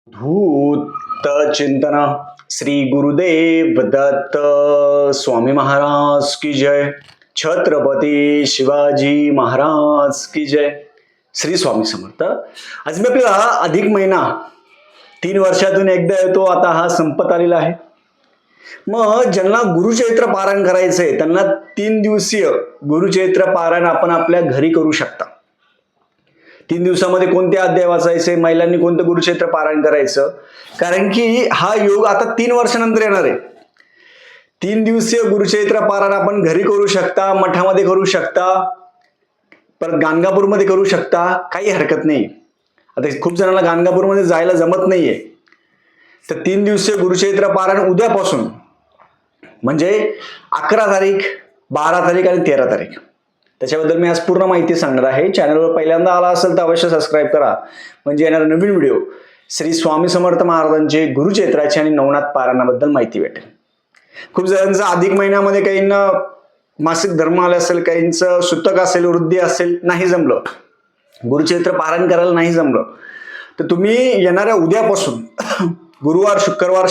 धूत चिंतन श्री गुरुदेव दत्त स्वामी महाराज की जय. छत्रपती शिवाजी महाराज की जय. श्री स्वामी समर्थ. आज मी आपल्याला अधिक महिना 3 वर्षातून एकदा येतो, आता हा संपत आलेला आहे. मग ज्यांना गुरुचैत्र पारायण करायचंय त्यांना 3 दिवसीय गुरुचैत्र पारायण आपण आपल्या घरी करू शकता. 3 दिवसामध्ये कोणते अध्याय वाचायचे, महिलांनी कोणतं गुरुचैत्र पारायण करायचं, कारण की हा योग आता 3 वर्षानंतर येणार आहे. 3 दिवसीय गुरुचैत्र पारायण आपण घरी करू शकता, मठामध्ये करू शकता, परत गाणगापूरमध्ये करू शकता, काही हरकत नाही. आता खूप जणांना गाणगापूरमध्ये जायला जमत नाहीये, तर 3 दिवसीय गुरुचैत्र पारायण उद्यापासून म्हणजे 11 तारीख, 12 तारीख आणि 13 तारीख, त्याच्याबद्दल मी आज पूर्ण माहिती सांगणार आहे. चॅनलवर पहिल्यांदा आला असेल तर अवश्य सबस्क्राईब करा, म्हणजे येणारा नवीन व्हिडिओ श्री स्वामी समर्थ महाराजांचे गुरुचैत्राची आणि नवनाथ पारायणाबद्दल माहिती भेटेल. खूप जणांचं अधिक महिन्यामध्ये काहींना मासिक धर्म आले असेल, काहींचं सुतक असेल, वृद्धी असेल, नाही जमलं, गुरुचैत्र पारायण करायला नाही जमलं, तर तुम्ही येणाऱ्या उद्यापासून गुरुवार शुक्रवार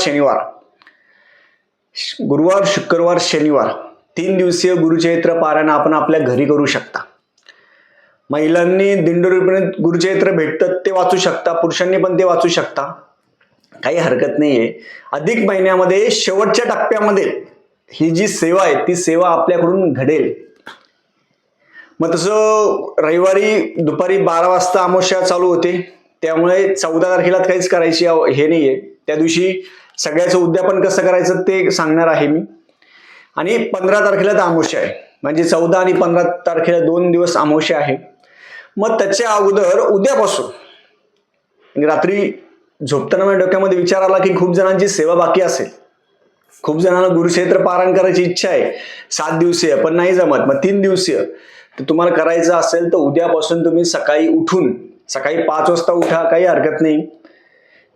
शनिवार 3 दिवसीय गुरुचैत्र पारायण आपण आपल्या घरी करू शकता. महिलांनी दिंडोरीपर्यंत गुरुचैत्र भेटतात ते वाचू शकता, पुरुषांनी पण ते वाचू शकता, काही हरकत नाहीये. अधिक महिन्यामध्ये शेवटच्या टप्प्यामध्ये ही जी सेवा आहे ती सेवा आपल्याकडून घडेल. मग तसं रविवारी दुपारी 12 वाजता अमावस्या चालू होते, त्यामुळे 14 तारखेला काहीच करायची हे नाहीये. त्या दिवशी सगळ्याचं उद्यापन कसं करायचं ते सांगणार आहे मी. आणि 15 तारखेला तर अमावस्या आहे, म्हणजे 14 आणि 15 तारखेला 2 दिवस अमावस्या आहे. मग त्याच्या अगोदर उद्यापासून रात्री झोपताना माझ्या डोक्यामध्ये विचार आला की खूप जणांची सेवा बाकी असेल, खूप जणांना गुरुचैत्र पारायण करायची इच्छा आहे, 7 दिवसीय पण नाही जमत, मग 3 दिवसीय. तर तुम्हाला करायचं असेल तर उद्यापासून तुम्ही सकाळी 5 वाजता उठा, काही हरकत नाही.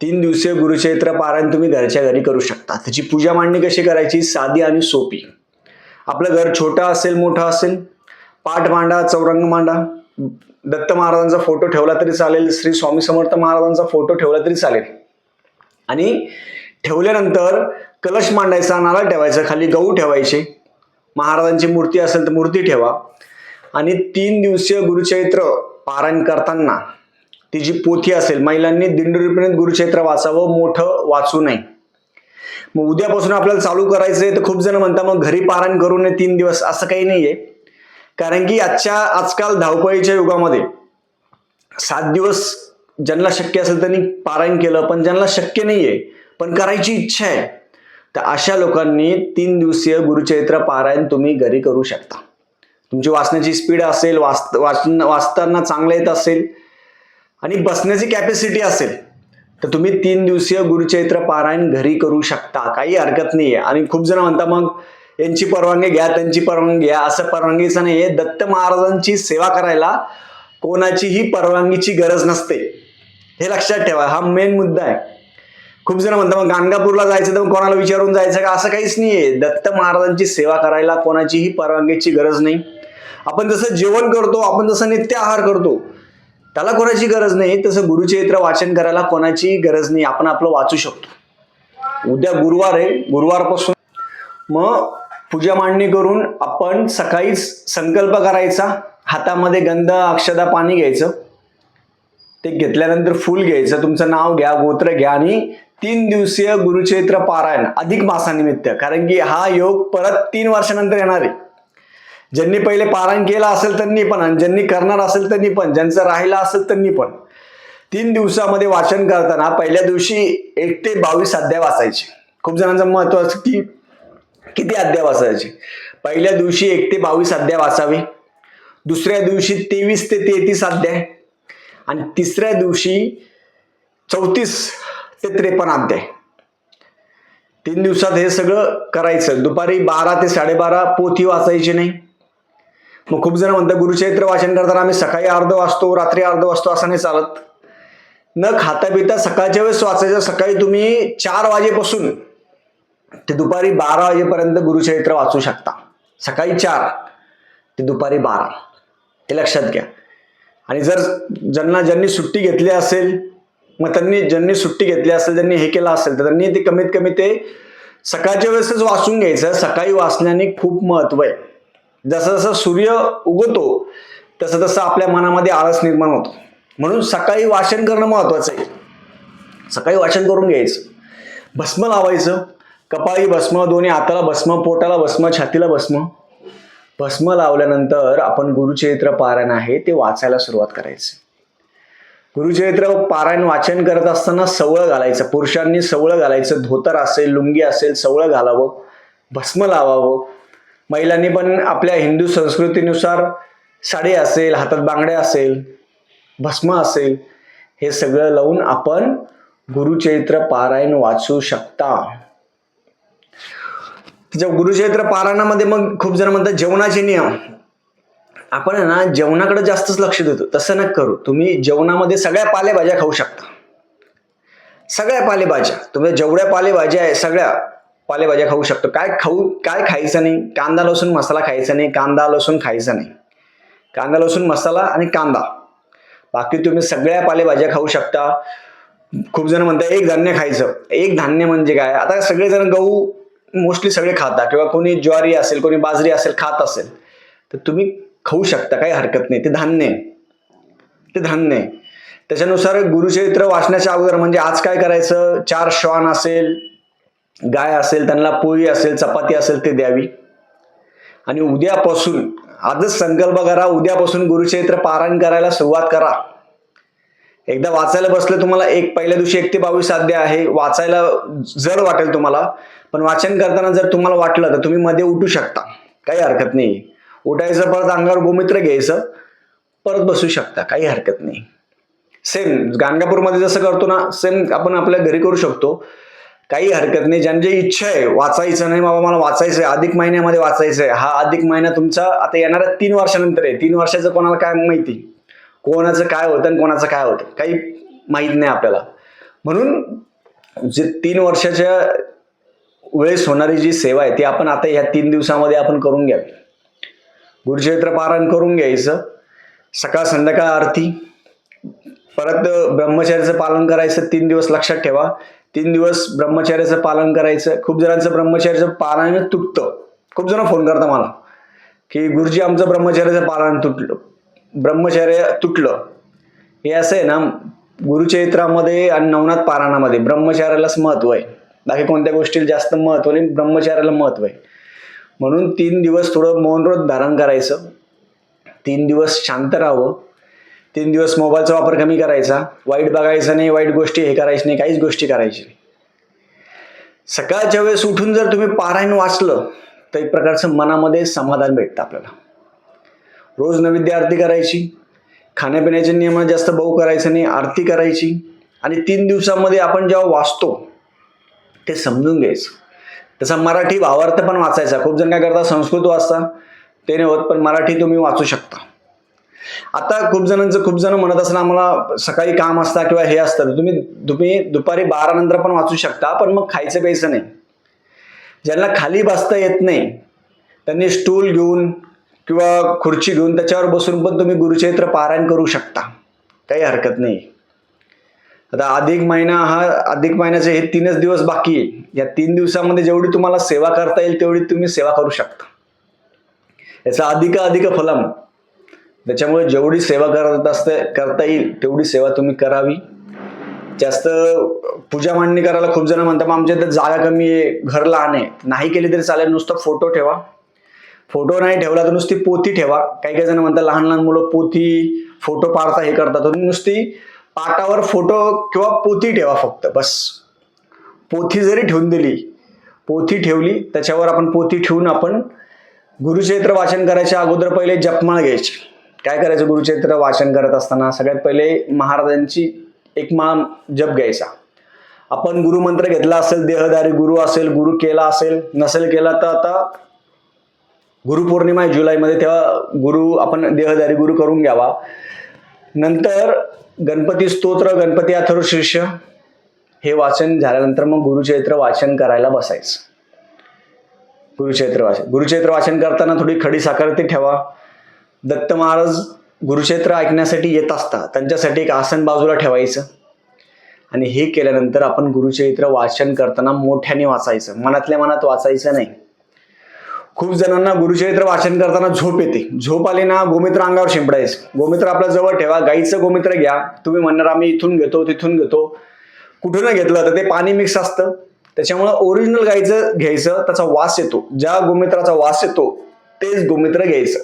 3 दिवसीय गुरुचैत्र पारायण तुम्ही घरच्या घरी करू शकता. त्याची पूजा मांडणी कशी करायची, साधी आणि सोपी. आपलं घर छोटं असेल, मोठं असेल, पाठ मांडा, चौरंग मांडा, दत्त महाराजांचा फोटो ठेवला तरी चालेल, श्री स्वामी समर्थ महाराजांचा फोटो ठेवला तरी चालेल. आणि ठेवल्यानंतर कलश मांडायचा, नारळ ठेवायचा, खाली गहू ठेवायचे, महाराजांची मूर्ती असेल तर मूर्ती ठेवा. आणि 3 दिवसीय गुरुचैत्र पारायण करताना ती जी पोथी असेल, महिलांनी दिंडोरीपर्यंत गुरुचैत्र वाचावं, मोठं वाचू नये. मग उद्यापासून आपल्याला चालू करायचंय, तर खूप जण म्हणतात मग घरी पारायण करू नये 3 दिवस, असं काही नाहीये. कारण की आजकाल धावपळीच्या युगामध्ये 7 दिवस ज्यांना शक्य असेल त्यांनी पारायण केलं, पण ज्यांना शक्य नाहीये पण करायची इच्छा आहे, तर अशा लोकांनी 3 दिवसीय गुरुचैत्र पारायण तुम्ही घरी करू शकता. तुमची वाचण्याची स्पीड असेल, वाचताना चांगलं येत असेल आणि बसण्याची कॅपॅसिटी असेल, तर तुम्ही 3 दिवसीय गुरुचैत्र पारायण घरी करू शकता, काही हरकत नाहीये. आणि खूप जण म्हणतात मग यांची परवानगी घ्या, त्यांची परवानगी घ्या, असं परवानगीचं नाहीये. दत्त महाराजांची सेवा करायला कोणाचीही परवानगीची गरज नसते, हे लक्षात ठेवा, हा मेन मुद्दा आहे. खूप जण म्हणतात मग गाणगापूरला जायचं तर कोणाला विचारून जायचं का, असं काहीच नाहीये. दत्त महाराजांची सेवा करायला कोणाचीही परवानगीची गरज नाही. आपण जसं जेवण करतो, आपण जसं नित्य आहार करतो, त्याला कोणाची गरज नाही, तसं गुरुचैत्र वाचन करायला कोणाची गरज नाही, आपण आपलं वाचू शकतो. उद्या गुरुवार आहे, गुरुवारपासून मग पूजा मांडणी करून आपण सकाळीच संकल्प करायचा, हातामध्ये गंध, अक्षदा, पाणी घ्यायचं, ते घेतल्यानंतर फूल घ्यायचं, तुमचं नाव घ्या, गोत्र घ्या आणि 3 दिवसीय गुरुचैत्र पारायण अधिक मासानिमित्त, कारण की हा योग परत 3 वर्षानंतर येणार आहे. ज्यांनी पहिले पारायण केलं असेल त्यांनी पण, आणि ज्यांनी करणार असेल त्यांनी पण, ज्यांचं राहिलं असेल त्यांनी पण, 3 दिवसामध्ये वाचन करताना पहिल्या दिवशी 1 ते 22 अध्याय वाचायचे. खूप जणांचं महत्व असं की किती अध्याय वाचायचे. पहिल्या दिवशी 1 ते 22 अध्याय वाचावे, दुसऱ्या दिवशी 23 ते 33 अध्याय, आणि तिसऱ्या दिवशी 34 ते 53 अध्याय. 3 दिवसात हे सगळं करायचं. दुपारी 12 ते 12:30 पोथी वाचायची नाही. मग खूप जण म्हणतात गुरुचैत्र वाचन करताना आम्ही सकाळी अर्ध वाचतो, रात्री अर्ध वाचतो, असं नाही चालत. न खाता पिता सकाळच्या वेळेस वाचायचं. सकाळी तुम्ही 4 वाजेपासून ते दुपारी 12 वाजेपर्यंत गुरुचरित्र वाचू शकता. सकाळी 4 ते दुपारी 12, हे लक्षात घ्या. आणि जर ज्यांनी सुट्टी घेतली असेल मग ज्यांनी सुट्टी घेतली असेल, ज्यांनी हे केलं असेल, तर त्यांनी ते कमीत कमी ते सकाळच्या वेळेसच वाचून घ्यायचं. सकाळी वाचण्याने खूप महत्व आहे. जसं जसं सूर्य उगवतो तसं तसं आपल्या मनामध्ये आळस निर्माण होतो. म्हणून सकाळी वाचन करणं महत्वाचं आहे. सकाळी वाचन करून घ्यायचं. भस्म लावायचं. कपाळी भस्म, दोन्ही हाताला भस्म, पोटाला भस्म, छातीला भस्म. भस्म लावल्यानंतर आपण गुरुचरित्र पारायण आहे ते वाचायला सुरुवात करायची. गुरुचरित्र पारायण वाचन करत असताना सवळं घालायचं. पुरुषांनी सवळं घालायचं. धोतर असेल, लुंगी असेल, सवळं घालावं, भस्म लावावं. महिलांनी पण आपल्या हिंदू संस्कृतीनुसार साडी असेल, हातात बांगड्या असेल, भस्म असेल, हे सगळं लावून आपण गुरुचरित्र पारायण वाचू शकता. गुरुचरित्र पारायणामध्ये मग खूप जण म्हणतात जेवणाचे नियम. आपण ना जेवणाकडे जास्तच लक्ष देतो. तसं नका करू. तुम्ही जेवणामध्ये सगळ्या पालेभाज्या खाऊ शकता. सगळ्या पालेभाज्या, तुम्ही जेवढ्या पालेभाज्या आहे सगळ्या पालेभाज्या खाऊ शकतो. काय खायचं नाही? कांदा लसूण मसाला खायचा नाही. कांदा लसूण खायचा नाही. कांदा लसूण मसाला आणि कांदा, बाकी तुम्ही सगळ्या पालेभाज्या खाऊ शकता. खूप जण म्हणतात एक धान्य खायचं. एक धान्य म्हणजे काय? आता सगळेजण गहू मोस्टली सगळे खाता, किंवा कोणी ज्वारी असेल, कोणी बाजरी असेल खात असेल, तर तुम्ही खाऊ शकता, काही हरकत नाही. ते धान्य आहे, ते धान्य आहे. त्याच्यानुसार गुरुचरित्र वाचण्याच्या अगोदर म्हणजे आज काय करायचं? 4 श्वान असेल, गाय असेल, त्यांना पोळी असेल, चपाती असेल ते द्यावी. आणि उद्यापासून, आजच संकल्प करा, उद्यापासून गुरुचरित्र पारायण करायला सुरुवात करा. एकदा वाचायला बसलं तुम्हाला, पहिल्या दिवशी 1 ते 22 अध्याय आहे. वाचायला जड वाटेल तुम्हाला, पण वाचन करताना जर तुम्हाला वाटलं तर तुम्ही मध्ये उठू शकता, काही हरकत नाही. उठायचं, परत अंगावर गोमूत्र घ्यायचं, परत बसू शकता, काही हरकत नाही. सेम गाणगापूरमध्ये जसं करतो ना, सेम आपण आपल्या घरी करू शकतो, काही हरकत नाही. ज्यांची इच्छा आहे वाचायचं, नाही बाबा मला वाचायचंय, अधिक महिन्यामध्ये वाचायचंय, हा अधिक महिना तुमचा आता येणाऱ्या 3 वर्षानंतर आहे. 3 वर्षाचं कोणाला काय माहिती, कोणाचं काय होतं आणि कोणाचं काय होतं काही माहित नाही आपल्याला. म्हणून जे 3 वर्षाच्या वेळेस होणारी जी सेवा आहे ती आपण आता ह्या 3 दिवसामध्ये आपण करून घ्यावी. गुरुचरित्र पारायण करून घ्यायचं. सकाळ संध्याकाळ आरती, परत ब्रह्मचर्याचं पालन करायचं. 3 दिवस लक्षात ठेवा, 3 दिवस ब्रह्मचर्याचं पालन करायचं. खूप जणांचं ब्रह्मचर्याचं पारायण तुटतं. खूप जण फोन करतात मला की गुरुजी आमचं ब्रह्मचर्याचं पारायण तुटलं, ब्रह्मचर्य तुटलं. हे असं आहे ना, गुरुचरित्रामध्ये आणि नवनाथ पारायणामध्ये ब्रह्मचर्यालाच महत्व आहे, बाकी कोणत्या गोष्टीला जास्त महत्व नाही, ब्रह्मचर्याला महत्व आहे. म्हणून 3 दिवस थोडं मौन व्रत धारण करायचं. 3 दिवस शांत राहावं. 3 दिवस मोबाईलचा वापर कमी करायचा. वाईट बघायचं नाही, वाईट गोष्टी हे करायची नाही, काहीच गोष्टी करायची नाही. सकाळच्या वेळेस उठून जर तुम्ही पारायण वाचलं तर एक प्रकारचं मनामध्ये समाधान भेटतं आपल्याला. रोज नैवेद्य आरती करायची. खाण्यापिण्याच्या नियमात जास्त बहु करायचं नाही, आरती करायची. आणि 3 दिवसामध्ये आपण जेव्हा वाचतो ते समजून घ्यायचं. तसा मराठी भावार्थ पण वाचायचा. खूप जण काय करतात, संस्कृत वाचता, ते नाही होत, पण मराठी तुम्ही वाचू शकता. आता खूप जण म्हणत असतात आम्हाला सकाळी काम असतं किंवा हे असतं, तुम्ही दुपारी 12 नंतर पण वाचू शकता, पण मग खायचं प्यायचं नाही. ज्यांना खाली बसता येत नाही त्यांनी स्टूल घेऊन किंवा खुर्ची घेऊन त्याच्यावर बसून पण तुम्ही गुरुचरित्र पारायण करू शकता, काही हरकत नाही. आता अधिक महिन्याचे हे 3च दिवस बाकी आहे. या 3 दिवसामध्ये जेवढी तुम्हाला सेवा करता येईल तेवढी तुम्ही सेवा करू शकता. याचा अधिक फलम. त्याच्यामुळे जेवढी सेवा करता येईल तेवढी सेवा तुम्ही करावी. जास्त पूजा मांडणी करायला खूप जण म्हणतात आमच्या इथे जागा कमी आहे, घर लहान आहे. नाही केली तरी चालेल, नुसतं फोटो ठेवा. फोटो नाही ठेवला तर नुसती पोथी ठेवा. काही जण म्हणतात लहान मुलं पोथी फोटो पाडता हे करतात, तर नुसती पाटावर फोटो किंवा पोथी ठेवा फक्त, बस. पोथी जरी ठेवून दिली, पोथी ठेवली, त्याच्यावर आपण पोथी ठेवून आपण गुरुचरित्र वाचन करायच्या अगोदर पहिले जपमाळ घ्यायची. काय करायचं गुरुचरित्र वाचन करत असताना? सगळ्यात पहिले महाराजांची एक माळ जप घ्यायचा. आपण गुरुमंत्र घेतला असेल, देहधारी गुरु असेल, गुरु केला असेल, नसेल केला तर आता गुरुपौर्णिमा आहे जुलैमध्ये, तेव्हा गुरु आपण देहधारी गुरु करून घ्यावा. नंतर गणपती स्तोत्र, गणपती अथर्वशीर्ष हे वाचन झाल्यानंतर मग गुरुचरित्र वाचन करायला बसायचं. गुरुचरित्र वाचन करताना थोडी खडी साखर ते ठेवा. दत्त महाराज गुरुचरित्र ऐकण्यासाठी येत असतात, त्यांच्यासाठी एक आसन बाजूला ठेवायचं. आणि हे केल्यानंतर आपण गुरुचरित्र वाचन करताना मोठ्याने वाचायचं, मनातल्या मनात वाचायचं नाही. खूप जणांना गुरुचरित्र वाचन करताना झोप येते. झोप आली ना, गोमित्र अंगावर शिंपडायचं. गोमित्र आपल्या जवळ ठेवा, गाईचं गोमित्र घ्या. तुम्ही म्हणणार आम्ही इथून घेतो तिथून घेतो. कुठून घेतलं तर ते पाणी मिक्स असतं, त्याच्यामुळे ओरिजिनल गाईचं घ्यायचं, त्याचा वास येतो. ज्या गोमित्राचा वास येतो तेच गोमित्र घ्यायचं,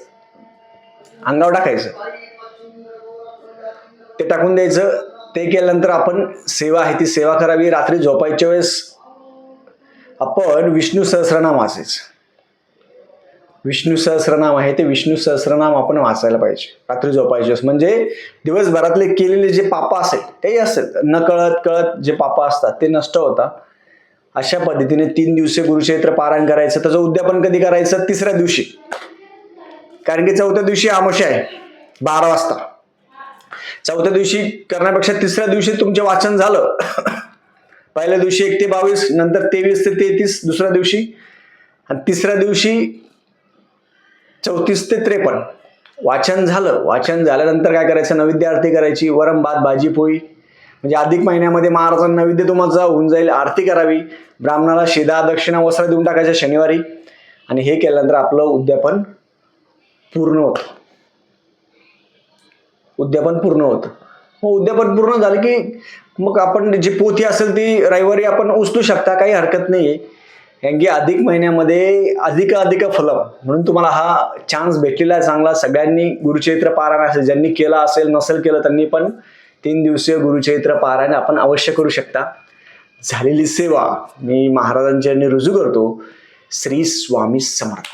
अंगावर टाकायचं, ते टाकून द्यायचं. ते केल्यानंतर आपण सेवा आहे ती सेवा करावी. रात्री झोपायच्या वेळेस आपण विष्णू सहस्रनाम वाचायचं. विष्णू सहस्रनाम आहे ते विष्णू सहस्रनाम आपण वाचायला पाहिजे रात्री झोपायच्या वेळेस. म्हणजे दिवसभरातले केलेले जे पाप असेल, काही असेल नकळत कळत जे पाप असतात ते नष्ट होतात. अशा पद्धतीने 3 दिवसीय गुरुचरित्र पारायण करायचं. त्याचं उद्यापन कधी करायचं? 3ऱ्या दिवशी, कारण की 4थ्या दिवशी अमावस्या आहे 12 वाजता. 4थ्या दिवशी करण्यापेक्षा 3ऱ्या दिवशी तुमचे वाचन झालं. पहिल्या दिवशी 1 ते 22, नंतर 23 ते 33 दुसऱ्या दिवशी, आणि 3ऱ्या दिवशी 34 ते 53 वाचन झालं. वाचन झाल्यानंतर काय करायचं? नैवेद्य आरती करायची, वरम भात भाजी पोळी. म्हणजे अधिक महिन्यामध्ये महाराजांना नैवेद्य तुम्हाला होऊन जाईल. आरती करावी, ब्राह्मणाला शिदा दक्षिणा वस्त्र देऊन टाकायचं शनिवारी, आणि हे केल्यानंतर आपलं उद्यापन पूर्ण होतं. उद्यापन पूर्ण होतं. मग उद्यापन पूर्ण झालं की मग आपण जी पोथी असेल ती रविवारी आपण उचलू शकता, काही हरकत नाहीये. कारण की अधिक महिन्यामध्ये अधिक फलम म्हणून तुम्हाला हा चान्स भेटलेला आहे चांगला. सगळ्यांनी गुरुचरित्र पारायण असेल, ज्यांनी केलं असेल, नसेल केलं त्यांनी पण 3 दिवसीय गुरुचरित्र पारायण आपण अवश्य करू शकता. झालेली सेवा मी महाराजांच्या रुजू करतो. श्री स्वामी समर्थ.